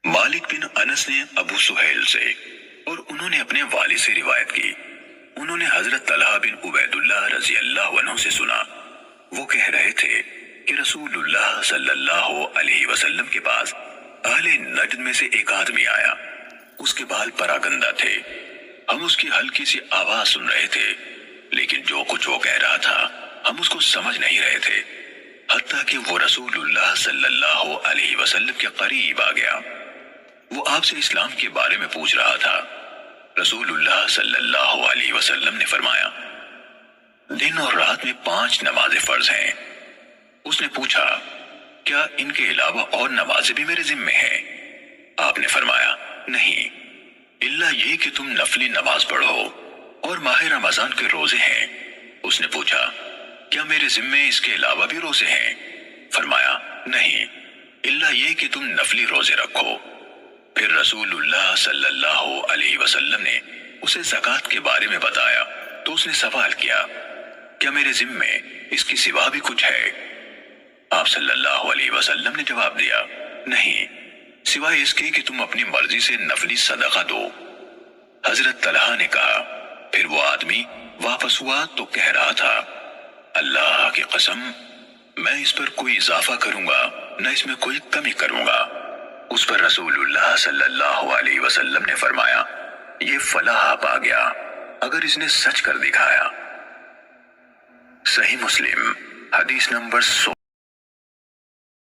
مالک بن انس نے ابو سہیل سے اور انہوں نے اپنے والد سے روایت کی، انہوں نے حضرت طلحہ بن عبید اللہ رضی اللہ عنہ سے سنا، وہ کہہ رہے تھے کہ رسول اللہ صلی اللہ علیہ وسلم کے پاس اہل نجد میں سے ایک آدمی آیا، اس کے بال پراگندہ تھے، ہم اس کی ہلکی سی آواز سن رہے تھے، لیکن جو کچھ وہ کہہ رہا تھا ہم اس کو سمجھ نہیں رہے تھے، حتیٰ کہ وہ رسول اللہ صلی اللہ علیہ وسلم کے قریب آ گیا۔ وہ آپ سے اسلام کے بارے میں پوچھ رہا تھا۔ رسول اللہ صلی اللہ علیہ وسلم نے فرمایا، دن اور رات میں 5 نمازیں فرض ہیں۔ اس نے پوچھا، کیا ان کے علاوہ اور نمازیں بھی میرے ذمے ہیں؟ آپ نے فرمایا، نہیں، الا یہ کہ تم نفلی نماز پڑھو اور ماہ رمضان کے روزے ہیں۔ اس نے پوچھا، کیا میرے ذمے اس کے علاوہ بھی روزے ہیں؟ فرمایا، نہیں، الا یہ کہ تم نفلی روزے رکھو۔ پھر رسول اللہ صلی اللہ علیہ وسلم نے اسے زکوٰۃ کے بارے میں بتایا تو اس نے سوال کیا، کیا میرے ذمے اس کی سوا بھی کچھ ہے؟ آپ صلی اللہ علیہ وسلم نے جواب دیا، نہیں، سوائے اس کے کہ تم اپنی مرضی سے نفلی صدقہ دو۔ حضرت طلحہ نے کہا، پھر وہ آدمی واپس ہوا تو کہہ رہا تھا، اللہ کی قسم، میں اس پر کوئی اضافہ کروں گا نہ اس میں کوئی کمی کروں گا۔ اس پر رسول اللہ صلی اللہ علیہ وسلم نے فرمایا، یہ فلاح پا گیا اگر اس نے سچ کر دکھایا۔ صحیح مسلم حدیث نمبر 100۔